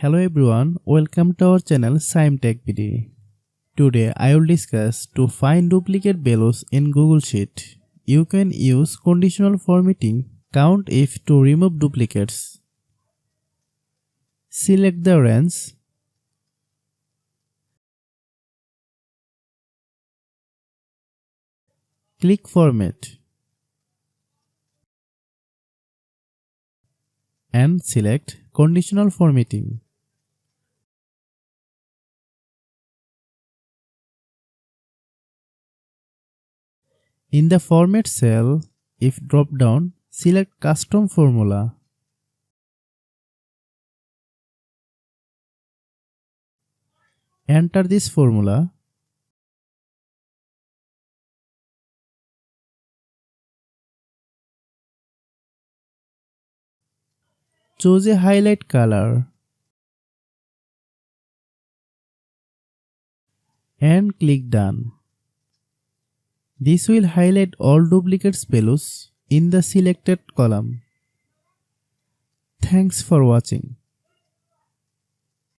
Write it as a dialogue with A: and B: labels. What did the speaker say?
A: Hello everyone, welcome to our channel Shaem Tech BD. Today I will discuss to find duplicate values in Google Sheet. You can use conditional formatting count if to remove duplicates. Select the range. Click Format and select Conditional Formatting. In the Format cell, if drop-down, select Custom Formula. Enter this formula. Choose a highlight color and click Done. This will highlight all duplicate values in the selected column. Thanks for watching.